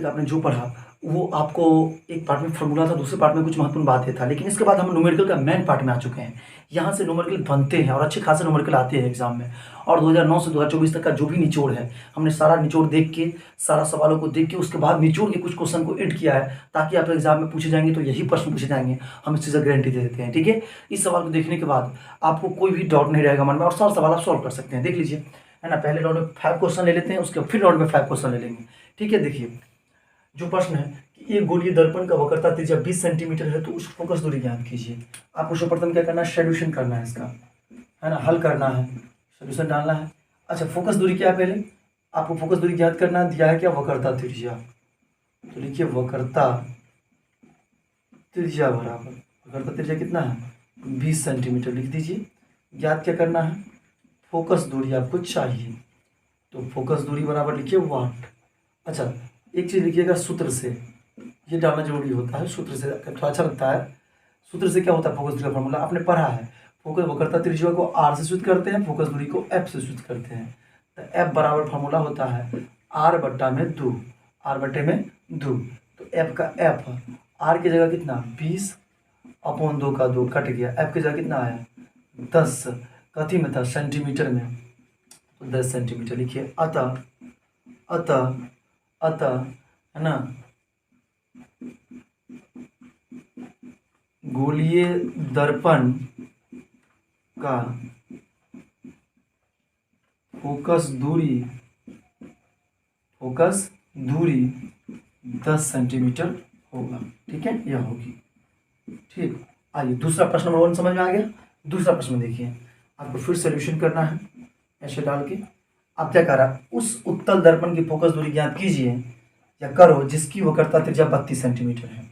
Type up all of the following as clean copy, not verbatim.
आपने जो पढ़ा वो आपको एक पार्ट में फॉर्मूला था, दूसरे पार्ट में कुछ महत्वपूर्ण बातें था, लेकिन इसके बाद हम न्यूमेरिकल का मेन पार्ट में आ चुके हैं। यहाँ से न्यूमेरिकल बनते हैं और अच्छे खासे न्यूमेरिकल आते हैं एग्जाम में। और 2009 से 2024 तक का जो भी निचोड़ है, हमने सारा निचोड़ देख के, सारा सवालों को देख के, उसके बाद निचोड़ के कुछ क्वेश्चन को एड किया है, ताकि आप एग्जाम में पूछे जाएंगे तो यही प्रश्न पूछे जाएंगे, हम इस चीज़ का गारंटी दे देते हैं। ठीक है, इस सवाल को देखने के बाद आपको कोई भी डाउट नहीं रहेगा मन में और सारा सवाल आप सॉल्व कर सकते हैं। देख लीजिए, है ना। पहले राउंड में 5 क्वेश्चन ले लेते हैं, उसके फिर राउंड में 5 क्वेश्चन ले लेंगे। ठीक है, देखिए जो प्रश्न है कि एक गोलीय दर्पण का वक्रता त्रिज्या 20 सेंटीमीटर है, तो उस फोकस दूरी ज्ञात कीजिए। आपको सर्वप्रथम क्या करना है, सॉल्यूशन करना है इसका, है ना, हल करना है, सॉल्यूशन डालना है। अच्छा, फोकस दूरी क्या है, पहले आपको फोकस दूरी ज्ञात करना दिया है क्या, वक्रता त्रिज्या। तो लिखिए वक्रता त्रिज्या बराबर, वक्रता त्रिज्या कितना है, 20 सेंटीमीटर लिख दीजिए। ज्ञात क्या करना है, फोकस दूरी आपको चाहिए, तो फोकस दूरी बराबर लिखिए वाट। अच्छा, एक चीज़ लिखिएगा सूत्र से, ये डालना जरूरी होता है, सूत्र से थोड़ा अच्छा लगता है। सूत्र से क्या होता है, फोकस दूरी का फॉर्मूला आपने पढ़ा है। फोकस वक्रता त्रिज्या को आर से सूचित करते हैं, फोकस दूरी को एफ से सूचित करते हैं। तो एफ बराबर फॉर्मूला होता है आर बट्टा में 2, आर बट्टे में 2। तो एफ का एफ, आर की जगह कितना 20 अपॉन 2 का 2 कट गया, एफ की जगह कितना आया 10, कथी में था सेंटीमीटर में, तो 10 सेंटीमीटर लिखिए। अतः अतः अतः है ना, गोलीय दर्पण का फोकस दूरी 10 सेंटीमीटर होगा। ठीक है, यह होगी। ठीक, आइए दूसरा प्रश्न नंबर 1 समझ में आ गया। दूसरा प्रश्न देखिए, आपको फिर सॉल्यूशन करना है ऐसे डाल के। आप क्या कर रहा है, उस उत्तल दर्पण की फोकस दूरी ज्ञात कीजिए या करो जिसकी वक्रता त्रिज्या 32 सेंटीमीटर है।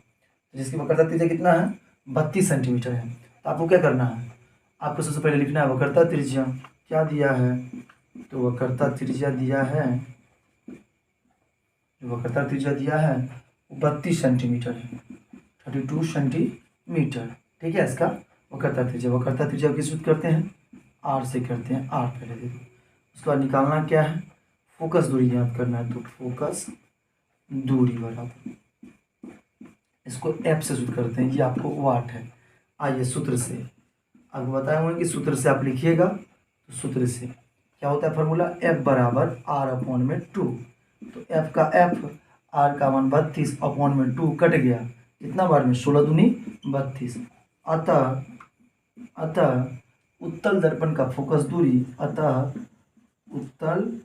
जिसकी वक्रता त्रिज्या कितना है, 32 सेंटीमीटर है। तो आपको क्या करना है, आपको सबसे पहले लिखना है वक्रता त्रिज्या क्या दिया है, तो वक्रता त्रिज्या दिया है, जो वक्रता त्रिज्या दिया है वो 32 सेंटीमीटर है, 32 सेंटीमीटर। ठीक है, इसका वक्रता त्रिज्या किस सूत्र करते हैं, आर से करते हैं, आर पहले दे दो। उसके बाद निकालना क्या है, फोकस दूरी याद करना है, तो फोकस दूरी बराबर, इसको एफ से सूत्र करते हैं, ये आपको वाट है। आइए सूत्र से आपको बताया हुआ है कि सूत्र से आप लिखिएगा, तो सूत्र से क्या होता है फॉर्मूला, एफ बराबर आर अपॉन में 2। तो एफ का एफ, आर का मान 32 अपॉन में 2 कट गया, कितना बार में 16 दूनी 32। अतः उत्तल दर्पण का फोकस दूरी, अतः उत्तल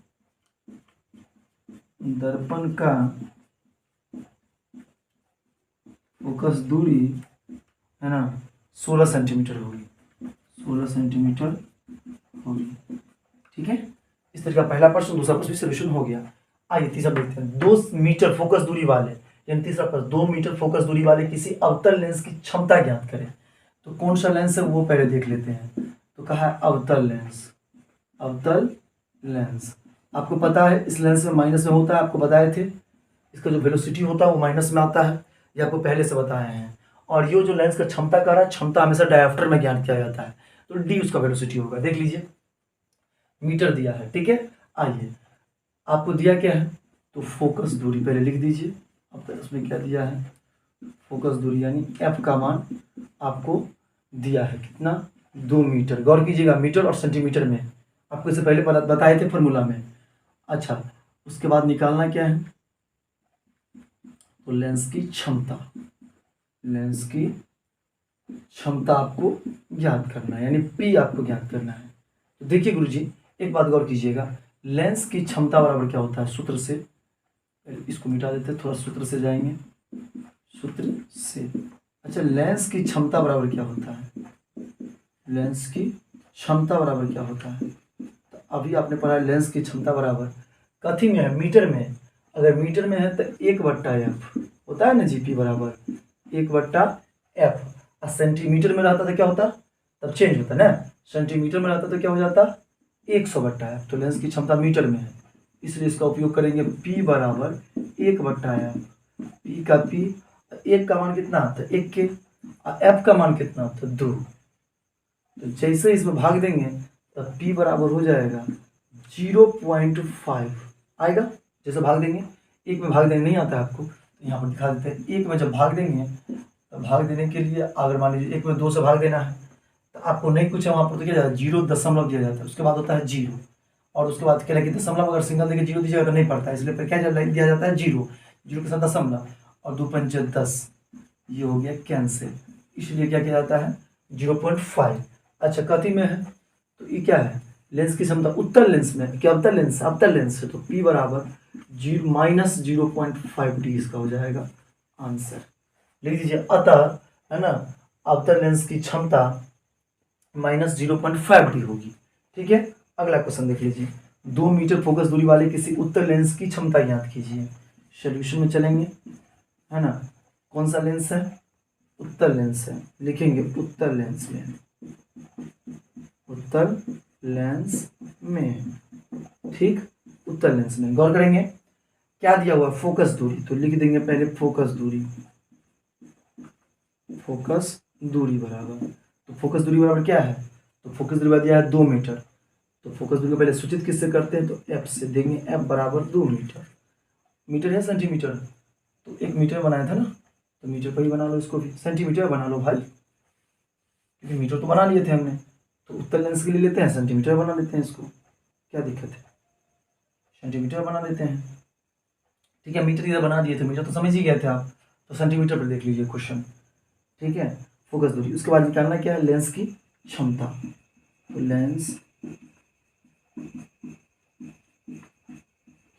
दर्पण का फोकस दूरी है ना 16 सेंटीमीटर होगी, 16 सेंटीमीटर होगी। ठीक है, इस तरह का पहला प्रश्न, दूसरा प्रश्न भी सोल्यूशन हो गया। आइए तीसरा देखते हैं। 2 मीटर फोकस दूरी वाले, यानी तीसरा प्रश्न, 2 मीटर फोकस दूरी वाले किसी अवतल लेंस की क्षमता ज्ञात करें। तो कौन सा लेंस है वो पहले देख लेते हैं। तो कहा है अवतल लेंस, अवतल लेंस। आपको पता है इस लेंस में माइनस में होता है, आपको बताए थे, इसका जो वेलोसिटी होता है वो माइनस में आता है, ये आपको पहले से बताए हैं। और ये जो लेंस का क्षमता कह रहा है, क्षमता हमेशा डायफ्टर में ज्ञात किया जाता है, तो डी उसका वेलोसिटी होगा। देख लीजिए, मीटर दिया है। ठीक है, आइए आपको दिया क्या है, तो फोकस दूरी पहले लिख दीजिए। अब तक उसमें क्या दिया है, फोकस दूरी यानी एफ का मान आपको दिया है कितना, 2 मीटर। गौर कीजिएगा, मीटर और सेंटीमीटर में आपको इससे पहले बताए थे फॉर्मूला में। अच्छा, उसके बाद निकालना क्या है, तो लेंस की क्षमता, लेंस की क्षमता आपको ज्ञात करना है, यानी पी आपको ज्ञात करना है। तो देखिए गुरुजी, एक बात गौर कीजिएगा, लेंस की क्षमता बराबर क्या होता है, सूत्र से, इसको मिटा देते हैं, थोड़ा सूत्र से जाएंगे, सूत्र से। अच्छा, लेंस की क्षमता बराबर क्या होता है, लेंस की क्षमता बराबर क्या होता है, तो अभी आपने पढ़ा लेंस की क्षमता बराबर कथी में है, मीटर में। अगर मीटर में है तो 1/f होता है ना, जीपी बराबर 1/f। और सेंटीमीटर में रहता तो क्या होता, तब चेंज होता ना, सेंटीमीटर में रहता तो क्या हो जाता 100/f। तो लेंस की क्षमता मीटर में है, इसलिए इसका उपयोग करेंगे p बराबर 1/f। p का p, एक का मान कितना आता है 1 के, और f का मान कितना आता है 2। तो जैसे इसमें भाग देंगे तब p बराबर हो जाएगा 0.5 आएगा, जैसे भाग देंगे एक में भाग देने नहीं आता है आपको, तो यहाँ पर दिखा देते हैं। एक में जब भाग देंगे तो भाग देने के लिए अगर मान लीजिए एक में 2 से भाग देना है तो आपको नहीं कुछ है वहाँ पर तो क्या जाता है 0.0 दिया जाता है, उसके बाद होता है 0, और उसके बाद क्या लगे दशमलव अगर सिंगल देके 0 दीजिएगा तो नहीं पड़ता है, इसलिए फिर क्या दिया जाता है 0, 0 के साथ दशमलव और 2 पंचे 10, ये हो गया कैंसिल, इसलिए क्या किया जाता है 0.5। अच्छा कथी में है तो ये क्या है लेंस की क्षमता उत्तल लेंस में, क्या अवतल लेंस है तो P बराबर -0.5D इसका हो जाएगा आंसर। लिख दीजिए अतः है ना अवतल लेंस की क्षमता -0.5D होगी। ठीक है, अगला क्वेश्चन देख लीजिए। 2 मीटर फोकस दूरी वाले किसी उत्तल लेंस की क्षमता याद कीजिए। सोल्यूशन में चलेंगे, है ना, कौन सा लेंस है उत्तल लेंस है, लिखेंगे उत्तल लेंस में, उत्तल लेंस में, ठीक, उत्तल लेंस में। गौर करेंगे क्या दिया हुआ फोकस दूरी, तो लिख देंगे पहले फोकस दूरी, फोकस दूरी बराबर, तो फोकस दूरी बराबर क्या है तो फोकस दूरी बराबर दिया है 2 मीटर, तो फोकस दूरी को पहले सूचित किससे करते हैं तो F से, देंगे F बराबर 2 मीटर, मीटर है सेंटीमीटर, तो 1 मीटर बनाया था ना तो मीटर पर ही बना लो इसको भी, सेंटीमीटर बना लो भाई, क्योंकि मीटर तो बना लिए थे हमने, तो उत्तल लेंस के लिए लेते हैं सेंटीमीटर बना लेते हैं इसको, क्या दिक्कत है सेंटीमीटर बना देते हैं। ठीक है, मीटर इधर बना दिए थे, मीटर तो समझ ही गए थे आप, तो सेंटीमीटर पर देख लीजिए क्वेश्चन। ठीक है, फोकस दूरी, उसके बाद निकालना क्या है लेंस की क्षमता, तो लेंस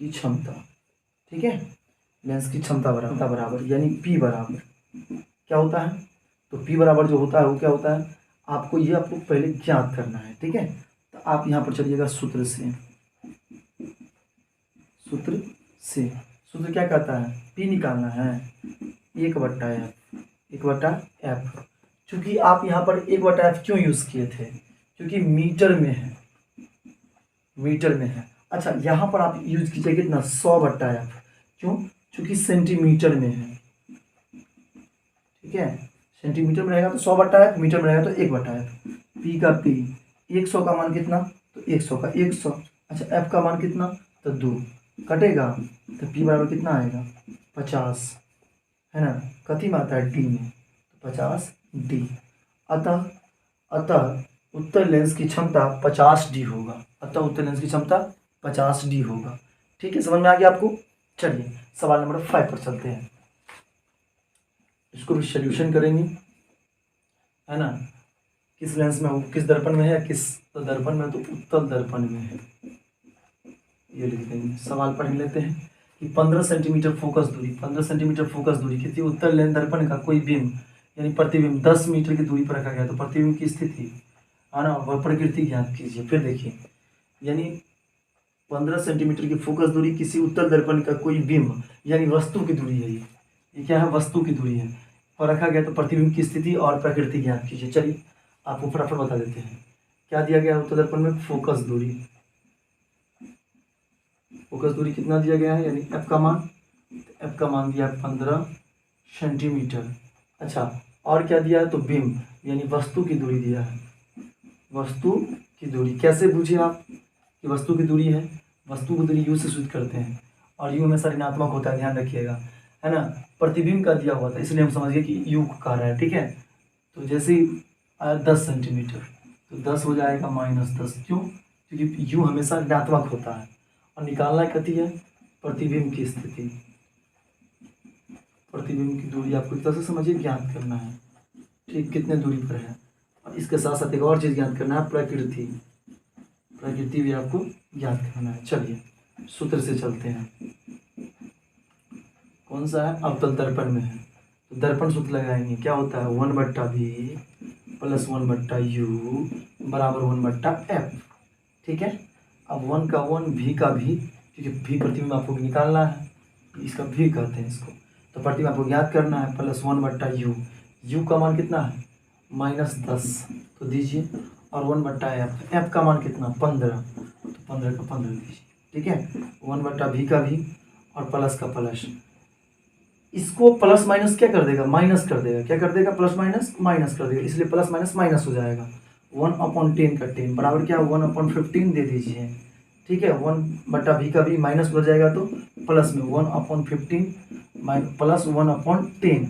की क्षमता, ठीक है, लेंस की क्षमता बराबर यानी P बराबर क्या होता है तो P बराबर जो होता है वो क्या होता है आपको ये आपको पहले ज्ञात करना है। ठीक है, तो आप यहाँ पर चलिएगा सूत्र से, सूत्र क्या कहता है P निकालना है 1/F, चूंकि आप यहाँ पर 1/F क्यों यूज़ किए थे क्योंकि मीटर में है। अच्छा यहाँ पर आप यूज कीजिए कितना 100/F, क्यों क्योंकि सेंटीमीटर में है। ठीक है, सेंटीमीटर में रहेगा तो 100/F, मीटर में रहेगा तो 1/F, P का P 100 का मान कितना तो 100 का 100, अच्छा F का मान कितना तो 2, कटेगा तो P बराबर कितना आएगा 50, है ना, कथी में आता है D में, तो 50D। अतः उत्तल लेंस की क्षमता 50D होगा, अतः उत्तल लेंस की क्षमता 50D होगा। ठीक है, समझ में आ गया आपको। चलिए सवाल नंबर 5 पर चलते हैं, इसको भी सोल्यूशन करेंगे, है ना, किस लेंस में, किस दर्पण में है, किस दर्पण में तो उत्तल दर्पण में है, ये लिख देंगे। सवाल पढ़ लेते हैं कि 15 सेंटीमीटर फोकस दूरी किसी उत्तल लेंस दर्पण का कोई बिंब यानी प्रतिबिंब 10 मीटर की दूरी पर रखा गया, तो प्रतिबिंब की स्थिति, है ना, वह प्रकृति ज्ञात कीजिए। फिर देखिए यानी 15 सेंटीमीटर की फोकस दूरी किसी उत्तल दर्पण का कोई बिंब यानी वस्तु की दूरी है, ये क्या है वस्तु की दूरी है, और रखा गया, तो प्रतिबिंब की स्थिति और प्रकृति ज्ञात कीजिए। चलिए आपको फटाफट बता देते हैं क्या दिया गया उत्तल दर्पण में, फोकस दूरी कितना दिया गया है यानी F का मान दिया 15 सेंटीमीटर। अच्छा और क्या दिया है तो बिंब यानी वस्तु की दूरी दिया है, वस्तु की दूरी कैसे बूझे आप कि वस्तु की दूरी है, वस्तु की दूरी U से सूचित करते हैं और U हमेशा ऋणात्मक होता है, ध्यान रखिएगा, है ना। प्रतिबिंब का दिया हुआ था इसलिए हम समझ गए कि U कह रहा है। ठीक है, तो जैसे ही 10 सेंटीमीटर तो 10 हो जाएगा -10, क्यों क्योंकि U हमेशा ऋणात्मक होता है, और निकालना कथी है प्रतिबिंब की स्थिति, प्रतिबिंब की दूरी आपको इस तरह से समझिए ज्ञात करना है। ठीक, कितने दूरी पर है, और इसके साथ साथ एक और चीज़ ज्ञात करना है प्रकृति भी आपको ज्ञात करना है। चलिए सूत्र से चलते हैं, कौन सा है अवतल दर्पण में है, तो दर्पण सूत्र लगाएंगे, क्या होता है 1/V + 1/U बराबर 1/F। ठीक है, अब 1 का 1 V का V, क्योंकि V प्रतिबिंब आपको निकालना है, इसका V कहते हैं इसको, तो प्रतिबिंब आपको ज्ञात करना है + 1/U, U का मान कितना है -10 तो दीजिए, और 1/F, F का मान कितना 15 तो 15 का 15 दीजिए। ठीक है, 1/V का V और प्लस का प्लस, इसको प्लस माइनस क्या कर देगा माइनस कर देगा, क्या कर देगा प्लस माइनस माइनस कर देगा, इसलिए प्लस माइनस माइनस हो जाएगा। 1/10 का 10 बराबर क्या 1/15 दे दीजिए, ठीक है। 1/v का v माइनस हो जाएगा तो प्लस में 1/15 प्लस 1/10,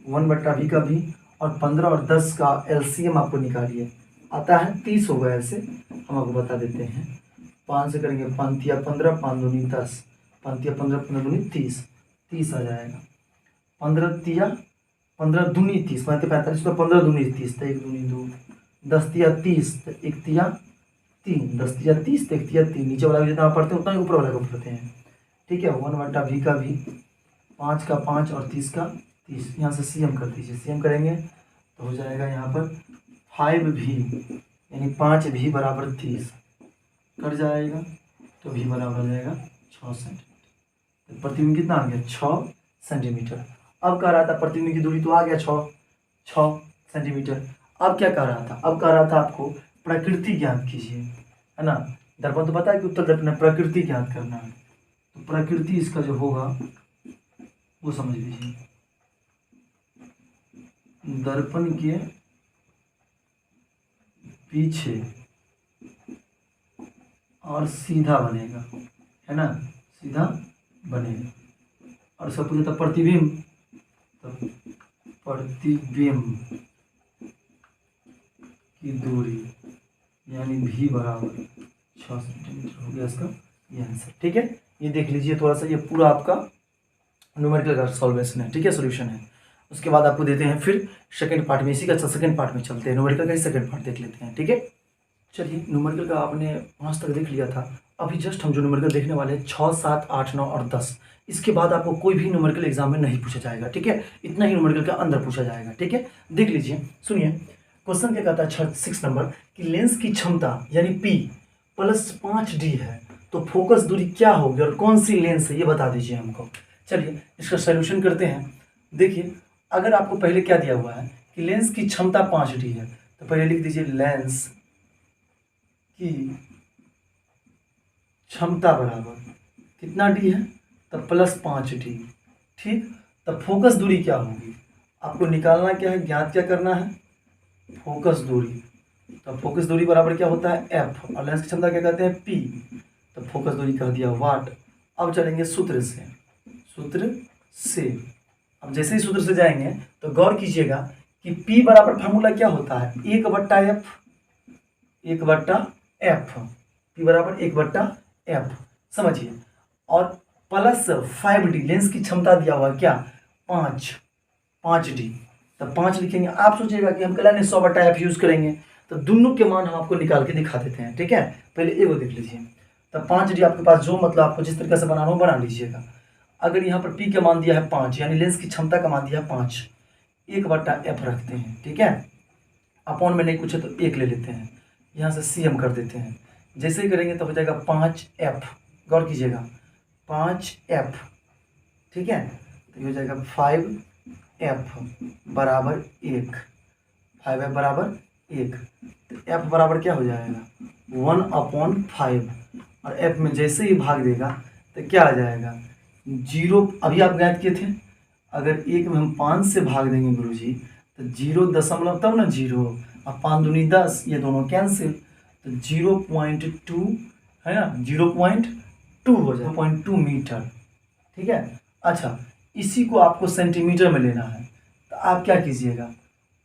1/v का v और 15 और 10 का एलसीएम आपको निकालिए, आता है 30 होगा। ऐसे हम आपको बता देते हैं, 5 से करेंगे 5 या 15, 5 दूनी 10, 5 या 15, 15 दूनी 30, 30 आ जाएगा। 15 दूनी 30, 45 तो 15 दूनी 30, तो 1 दूनी 2, 10 या 30 तो 1 या 3, 10 या 30 तो 1 या 3, नीचे वाला जितना पढ़ते हैं उतना ही ऊपर वाला को पढ़ते हैं, ठीक है। 1/v का v, 5 का 5 और 30 का 30, यहाँ से सीएम कर दीजिए, सीएम करेंगे तो हो जाएगा यहाँ पर 5v यानी 5v बराबर 30 कट जाएगा, तो v बराबर हो जाएगा 6 सेंटीमीटर। तो प्रतिबिंब कितना आ गया 6 सेंटीमीटर। अब कह रहा था प्रतिबिंब की दूरी तो आ गया 6 सेंटीमीटर। अब क्या कह रहा था, अब कह रहा था आपको प्रकृति ज्ञात कीजिए, है ना। दर्पण तो पता है कि उत्तर दर्पण में प्रकृति ज्ञात करना है, तो प्रकृति इसका जो होगा वो समझ लीजिए। दर्पण के पीछे और सीधा बनेगा, है ना, सीधा बनेगा। और सब पूछा था प्रतिबिंब, तो प्रतिबिंब की दूरी यानी v बराबर 6 सेंटीमीटर हो गया इसका ये आंसर, ठीक है। ये देख लीजिए थोड़ा सा, ये पूरा आपका न्यूमेरिकल का सॉल्वेशन है, ठीक है, सॉल्यूशन है। उसके बाद आपको देते हैं फिर सेकंड पार्ट में, इसी का सेकंड पार्ट में चलते हैं, न्यूमेरिकल का ही सेकंड पार्ट देख लेते हैं, ठीक है। चलिए न्यूमेरिकल का आपने आज तक देख लिया था, अभी जस्ट हम जो न्यूमेरिकल देखने वाले हैं 6, 7, 8, 9 और 10, इसके बाद आपको कोई भी न्यूमेरिकल एग्जाम में नहीं पूछा जाएगा, ठीक है। इतना ही न्यूमेरिकल का अंदर पूछा जाएगा, ठीक है। देख लीजिए, सुनिए क्वेश्चन क्या कहता है 6 नंबर कि लेंस की क्षमता यानी P + 5D है, तो फोकस दूरी क्या होगी और कौन सी लेंस है ये बता दीजिए हमको। चलिए इसका सॉल्यूशन करते हैं। देखिए अगर आपको पहले क्या दिया हुआ है कि लेंस की क्षमता 5D है, तो पहले लिख दीजिए लेंस की क्षमता बराबर कितना D है, तब +5D, ठीक। तब फोकस दूरी क्या होगी, आपको निकालना क्या है, ज्ञात क्या करना है, फोकस दूरी। तो फोकस दूरी बराबर क्या होता है f, और लेंस की क्षमता क्या कहते हैं p, तो फोकस दूरी कह दिया वाट। अब चलेंगे सूत्र से। अब जैसे ही सूत्र से जाएंगे तो गौर कीजिएगा कि p बराबर फार्मूला क्या होता है 1/f, 1/f, p बराबर 1/f, समझिए। और +5D लेंस की क्षमता दिया हुआ क्या 5D, तब 5 लिखेंगे। आप सोचिएगा कि हम कल 100/f यूज करेंगे, तो दोनों के मान हम आपको निकाल के दिखा देते हैं, ठीक है। पहले एगो देख लीजिए, तब 5D आपके पास जो मतलब आपको जिस तरीके से बनाना हो बना लीजिएगा। अगर यहाँ पर P का मान दिया है 5 यानी लेंस की क्षमता का मान दिया है 5, 1/f रखते हैं, ठीक है। अपॉन में नहीं पूछे तो 1 ले लेते हैं, यहाँ से CM कर देते हैं। जैसे ही करेंगे तो हो जाएगा 5f, गौर कीजिएगा 5f, ठीक है। तो ये हो जाएगा 5f बराबर 1, 5f बराबर 1, तो f बराबर क्या हो जाएगा 1/5, और f में जैसे ही भाग देगा तो क्या आ जाएगा 0। अभी आप ज्ञात किए थे, अगर 1 में हम 5 से भाग देंगे गुरुजी तो 0 तब ना 0, अब 5 दूनी 10, ये दोनों कैंसिल, तो 0.2 है ना, 0.2 हो जाए 0.2 मीटर, ठीक है। अच्छा इसी को आपको सेंटीमीटर में लेना है, तो आप क्या कीजिएगा,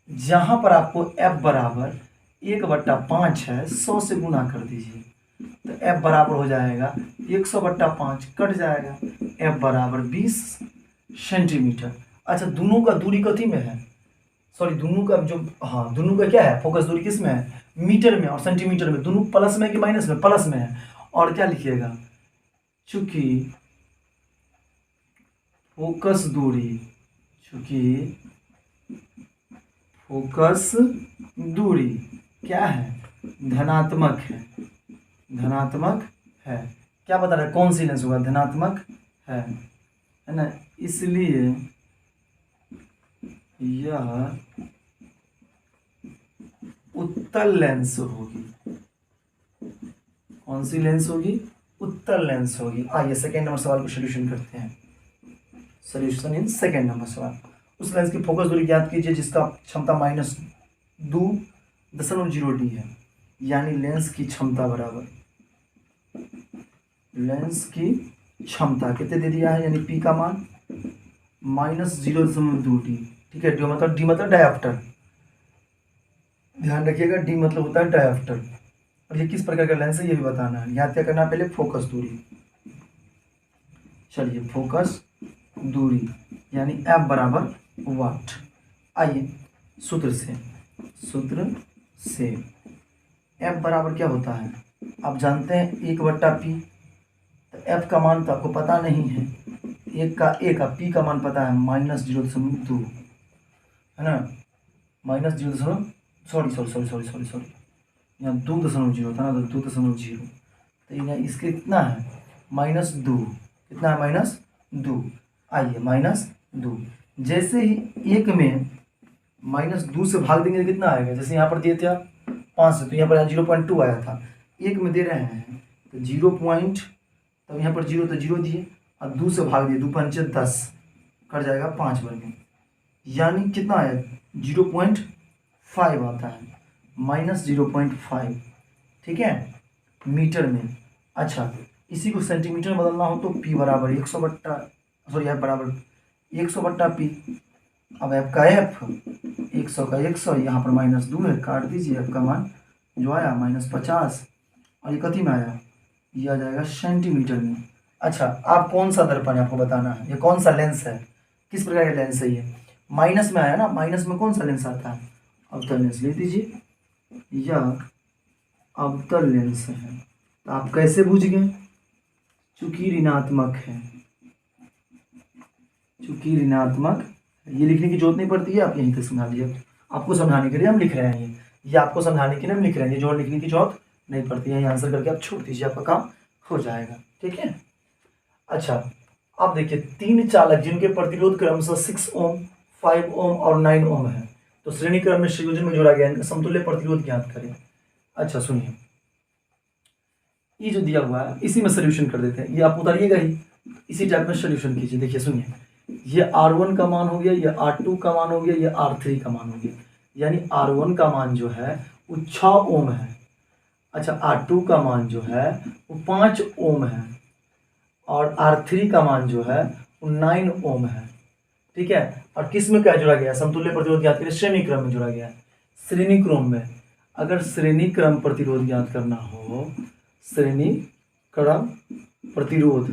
जहाँ पर आपको f बराबर 1/5 है 100 से गुना कर दीजिए, तो f बराबर हो जाएगा 100/5 कट जाएगा, f बराबर 20 सेंटीमीटर। अच्छा दोनों का दूरी कथी में है, सॉरी दोनों का जो, हाँ दोनों का क्या है फोकस दूरी किस में है, मीटर में और सेंटीमीटर में, दोनों प्लस में कि माइनस में, प्लस में है। और क्या लिखिएगा, चूंकि फोकस दूरी क्या है धनात्मक है, क्या बता रहा है कौन सी लेंस होगा, धनात्मक है ना, इसलिए यह उत्तल लेंस होगी। कौन सी लेंस होगी, उत्तल लेंस होगी। आइए सेकेंड नंबर सवाल को सोल्यूशन करते हैं। सोल्यूशन इन सेकेंड नंबर सवाल, उस लेंस की फोकस दूरी ज्ञात कीजिए जिसका क्षमता -2.0D है, यानी लेंस की क्षमता बराबर लेंस की क्षमता कितने दे दिया है, यानी पी का मान -0.2 डी। ठीक है, डी मतलब डायप्टर, ध्यान रखिएगा, डी मतलब होता है डायप्टर। और ये किस प्रकार का लेंस है ये भी बताना है। याद क्या करना है, पहले फोकस दूरी। चलिए, फोकस दूरी यानी एफ बराबर वाट। आइए सूत्र से एफ बराबर क्या होता है, आप जानते हैं 1/p। तो एफ का मान तो आपको पता नहीं है, एक का पी का मान पता है -0.2, है ना, -0, सॉरी, यहाँ 2.0 था ना, तो 2.0, तो यहाँ इसके कितना है -2, कितना है -2। आइए -2, जैसे ही एक में -2 से भाग देंगे तो कितना आएगा, जैसे यहाँ पर दिए थे आप 5 से, तो यहाँ पर 0.2 आया था, एक में दे रहे हैं तो 0 पॉइंट, तो यहाँ पर 0 तो 0 दिए और 2 से भाग दिए, 2 पंचे 10, कट जाएगा 5 वर्ग, यानी कितना आया 0.5 आता है, -0.5। ठीक है, मीटर में। अच्छा, इसी को सेंटीमीटर में बदलना हो तो P बराबर 100/P। अब आपका F 100 का 100, यहाँ पर -2 है, काट दीजिए, आपका मान जो आया -50, और ये कथी में आया, ये आ जाएगा सेंटीमीटर में। अच्छा, आप कौन सा दर्पण है आपको बताना है, ये कौन सा लेंस है, किस प्रकार का लेंस है, ये माइनस में आया ना, माइनस में कौन सा लेंस आता है, अवतल लेंस ले दीजिए, यह अवतल लेंस है। तो आप कैसे बूझ गए, चूंकि ऋणात्मक है, चूंकि ऋणात्मक, ये लिखने की जरूरत नहीं पड़ती है, आप यहीं तक समझा लीजिए, आपको समझाने के लिए हम लिख रहे हैं, ये आपको समझाने के लिए हम लिख रहे हैं, ये जो लिखने की जरूरत नहीं पड़ती है, ये आंसर करके आप छोड़ दीजिए, आपका काम हो जाएगा। ठीक है, अच्छा, अब देखिए 3 चालक जिनके प्रतिरोध क्रमशः 6 ओम, 5 ओम और 9 ओम है, तो श्रेणी क्रम में संयोजन में जोड़ा गया, इनका समतुल्य प्रतिरोध ज्ञात करें। अच्छा सुनिए, ये जो दिया हुआ है इसी में सोल्यूशन कर देते हैं, ये आप उतारिएगा ही, इसी टाइप में सोल्यूशन कीजिए। देखिए सुनिए, ये R1 का मान हो गया, ये R2 का मान हो गया, ये R3 का मान हो गया, यानी R1 का मान जो है वो 6 ओम है। अच्छा, R2 का मान जो है वो 5 ओम है, और R3 का मान जो है वो 9 ओम है। ठीक है, और किस में क्या जोड़ा गया, समतुल्य प्रतिरोध ज्ञात करें, श्रेणी क्रम में जोड़ा गया है। श्रेणी क्रम में अगर श्रेणी क्रम प्रतिरोध ज्ञात करना हो, श्रेणी क्रम प्रतिरोध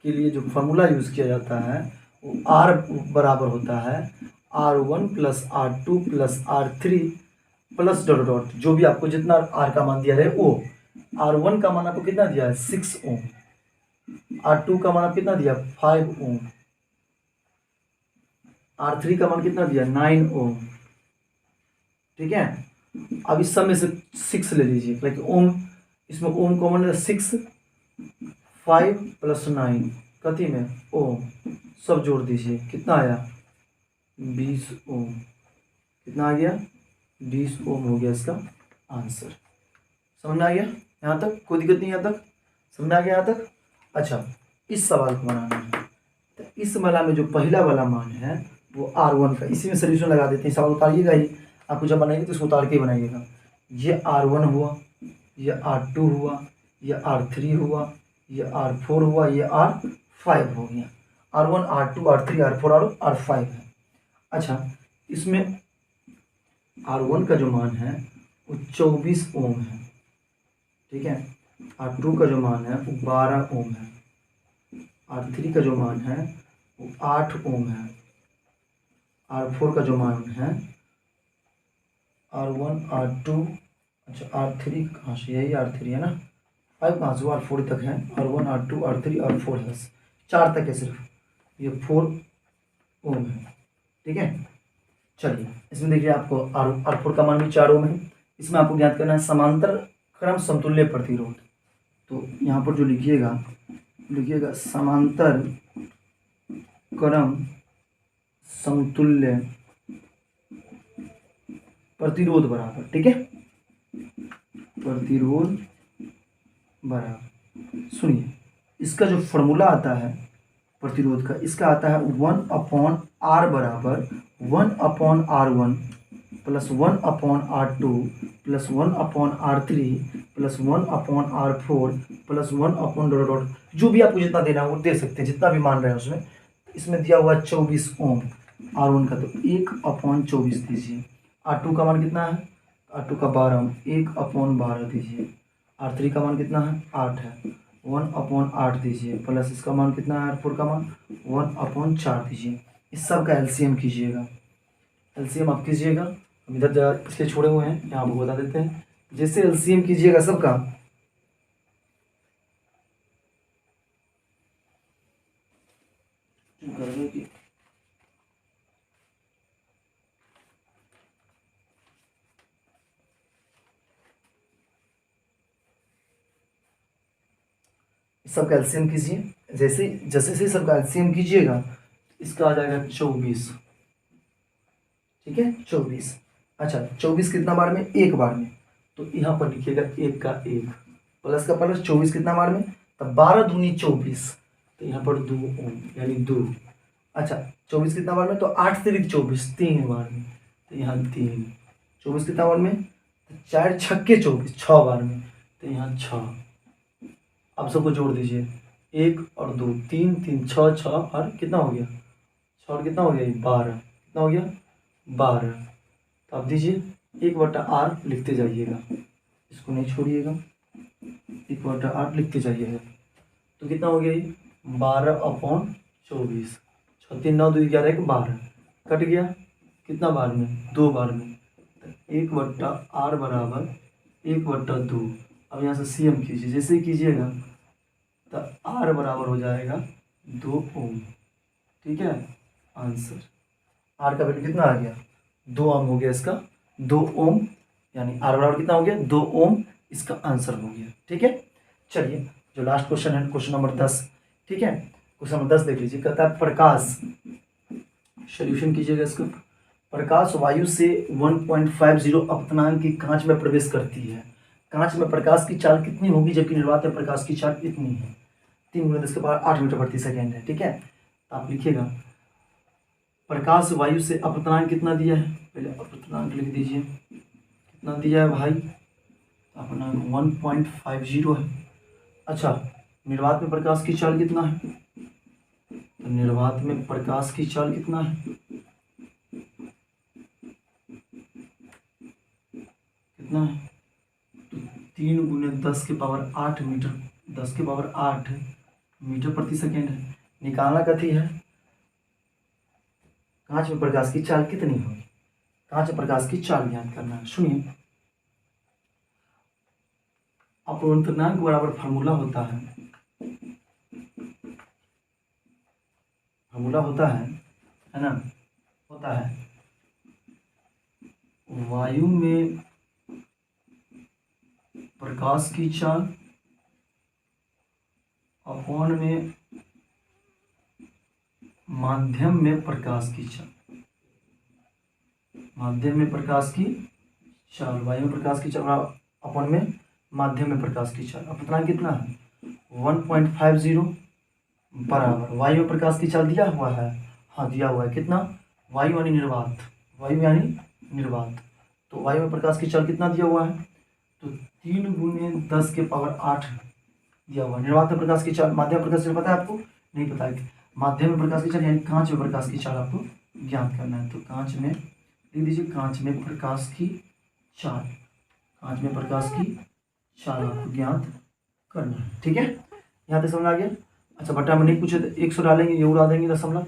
के लिए जो फॉर्मूला यूज किया जाता है वो R बराबर होता है R1 + R2 + R3 plus dot dot, जो भी आपको जितना R का मान दिया रहे वो। R1 का मान आपको कितना दिया है 6 ओम, R2 का मान आप कितना दिया 5 ओम, R3 का मान कितना दिया 9 ओम। ठीक है, अब इस सब में से 6 ले लीजिए, लाइक ओम, इसमें ओम कॉमन है, 6 5 + 9 कथी में ओम, सब जोड़ दीजिए, कितना आया 20 ओम, कितना आ गया 20 ओम हो गया इसका आंसर। समझ में आ गया यहाँ तक, कोई दिक्कत नहीं, यहाँ तक समझ में आ गया यहाँ तक। अच्छा, इस सवाल को बनाना है, तो इस वाला में जो पहला वाला मान है वो R1 का, इसी में सोल्यूशन लगा देते हैं, सवाल उतारिएगा ही, आपको जब बनाएंगे तो इसको उतार के बनाइएगा। ये R1 हुआ, ये R2 हुआ, ये R3 हुआ, ये R4 हुआ, ये R5 हो गया, R1 R2 R3 R4 और R5 है। अच्छा, इसमें R1 का जो मान है वो 24 ओम है। ठीक है, R2 का जो मान है वो 12 ओम है, R3 का जो मान है वो 8 ओम है, R4 का जो मान है R1 R2, अच्छा R3 कहाँ से, यही R3 है ना, 5 कहाँ से, R4 तक है, R1 R2 R3 R4 है, 4 तक है सिर्फ, ये 4 ओम है। ठीक है, चलिए इसमें देखिए आपको R4 का मान भी 4 ओम है। इसमें आपको ज्ञात करना है समांतर क्रम समतुल्य प्रतिरोध, तो यहाँ पर जो लिखिएगा समांतर क्रम समतुल्य प्रतिरोध बराबर, ठीक है, प्रतिरोध बराबर, सुनिए इसका जो फॉर्मूला आता है प्रतिरोध का, इसका आता है 1/R बराबर 1/R1 plus 1/r2 plus 1/r3 plus 1/r4 plus 1 dot dot, जो भी आपको जितना देना है वो दे सकते हैं, जितना भी मान रहे हैं उसमें। इसमें दिया हुआ 24 ओम R1 का, तो 1/24 दीजिए। R2 का मान कितना है? R2 का 12 ओम, 1/12 दीजिए। R3 का मान कितना है? 8 है, 1/8 दीजिए। प्लस इसका मान कितना है? R4 का मान 1/4 दीजिए। इस सब का एलसीएम कीजिएगा। एलसीएम आप कीजिएगा, हम इधर जगह पिछले छोड़े हुए हैं, यहाँ आपको बता देते हैं। जैसे एलसीएम कीजिएगा सबका, सबका एलसीएम कीजिए। जैसे जैसे से सबका एलसीएम कीजिएगा, इसका आ जाएगा 24। ठीक है, 24। अच्छा, 24 कितना बार में? एक बार में, तो यहाँ पर लिखिएगा 1 का 1 प्लस का प्लस। 24 कितना बार में? तब 12 दूनी 24, तो यहाँ पर 2 ओम यानी 2। अच्छा, 24 कितना बार में? तो 8 से 24, 3 बार में, तो यहाँ 3। 24 कितना बार में? 4 छक्के 24, 6 बार में, तो यहाँ 6। अब सबको जोड़ दीजिए, 1 और 2, 3 3 6 6 और कितना हो गया? 6 और कितना हो गया? 12। कितना हो गया? 12। तो आप दीजिए 1/8 लिखते जाइएगा, इसको नहीं छोड़िएगा, 1/8 लिखते जाइएगा। तो कितना हो गया ये? 12/24। 6 3 9 2 11 1 12, कट गया। कितना बार में? 2 बार में, 1/8 बराबर 1/2। अब यहाँ से सीएम कीजिए, जैसे ही कीजिएगा तो R बराबर हो जाएगा 2 ओम। ठीक है, आंसर R का वैल्यू कितना आ गया? 2 ओम हो गया इसका, 2 ओम, यानी R बराबर कितना हो गया? 2 ओम, इसका आंसर हो गया। ठीक है, चलिए जो लास्ट क्वेश्चन है, क्वेश्चन नंबर 10। ठीक है, क्वेश्चन नंबर 10 देख लीजिए। कहता है प्रकाश, सोल्यूशन कीजिएगा इसका। प्रकाश वायु से 1.50 अपतनांक की कांच में प्रवेश करती है। कांच में प्रकाश की चाल कितनी होगी, जबकि निर्वात में प्रकाश की चाल इतनी है? 3 × 10⁸ मीटर प्रति सेकेंड है। ठीक है, आप लिखिएगा प्रकाश वायु से अपतनांक कितना दिया है, पहले अपतनांक लिख दीजिए। कितना दिया है भाई? अपना 1.50 है। अच्छा, निर्वात में प्रकाश की चाल कितना है? तो निर्वात में प्रकाश की चाल कितना है? कितना है? तो 3 × 10⁸ मीटर, 10⁸ मीटर प्रति सेकेंड है। निकालना कथी है? कांच में प्रकाश की चाल कितनी होगी, कांच में प्रकाश की चाल ज्ञात करना है। सुनिए, अपवर्तनांक बराबर फार्मूला होता है, फार्मूला होता है ना, होता है वायु में प्रकाश की चाल अपॉन में माध्यम में प्रकाश की चाल, माध्यम में प्रकाश की चाल, वायु में प्रकाश की चाल अपॉन में माध्यम में प्रकाश की चाल। अपतनांक कितना है? 1.50 बराबर वायु में प्रकाश की चाल दिया हुआ है, हाँ दिया हुआ है। कितना? वायु यानी निर्वात, वायु यानी निर्वात, तो वायु में प्रकाश की चाल कितना दिया हुआ है? तो 3 × 10⁸ दिया हुआ है। निर्वात में प्रकाश की चाल, माध्यम में प्रकाश की चाल पता है आपको? नहीं पता है। माध्यम में प्रकाश की चाल यानी कांच में प्रकाश की चाल आपको ज्ञात करना है। तो कांच में लिख दीजिए, कांच में प्रकाश की चाल, कांच में प्रकाश की चाल आपको ज्ञात करना है। ठीक है, यहाँ तक समझ आ गया? अच्छा, बटा में नहीं पूछे तो 100 डालेंगे, ये उड़ा देंगे दशमलव,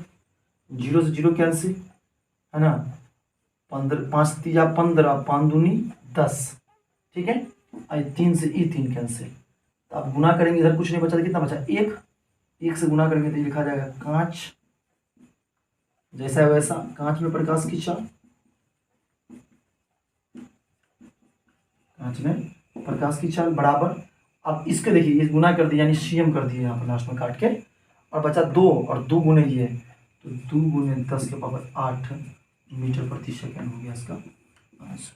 0 से 0 कैंसिल है ना, 15 5 3 15, 5 दूनी 10। ठीक है, 3 से 3 कैंसिल, तो आप गुना करेंगे, इधर कुछ नहीं बचा तो कितना बचा? 1 1 से गुना करेंगे तो ये लिखा जाएगा कांच जैसा है वैसा, कांच में प्रकाश की चाल, कांच में प्रकाश की चाल बराबर, अब इसके देखिए ये गुना कर दिया यानी सीएम कर दिए यहाँ पर लास्ट में काट के, और बचा 2 और 2 गुने ये, तो 2 × 10⁸ मीटर प्रति सेकेंड हो गया इसका आंसर।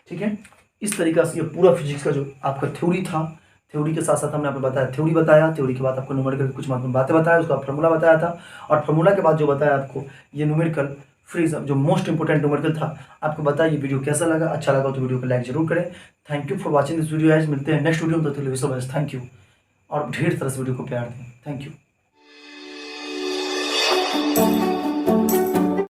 ठीक है, इस तरीका से ये पूरा फिजिक्स का जो आपका थ्योरी था, थ्योरी के साथ साथ हमने आपको बताया, थ्योरी बताया, थ्योरी के बाद आपको न्यूमेरिकल कुछ महत्वपूर्ण बातें बताया, उसका फार्मूला बताया था, और फार्मूला के बाद जो बताया आपको ये न्यूमेरिकल फ्रीज जो मोस्ट इंपोर्टेंट न्यूमेरिकल था। आपको बताइए वीडियो कैसा लगा, अच्छा लगा तो वीडियो को लाइक जरूर करें। Thank you for watching this video. आज मिलते हैं नेक्स्ट वीडियो में, तो थैंक यू और ढेर तरह से वीडियो को प्यार दें। Thank you.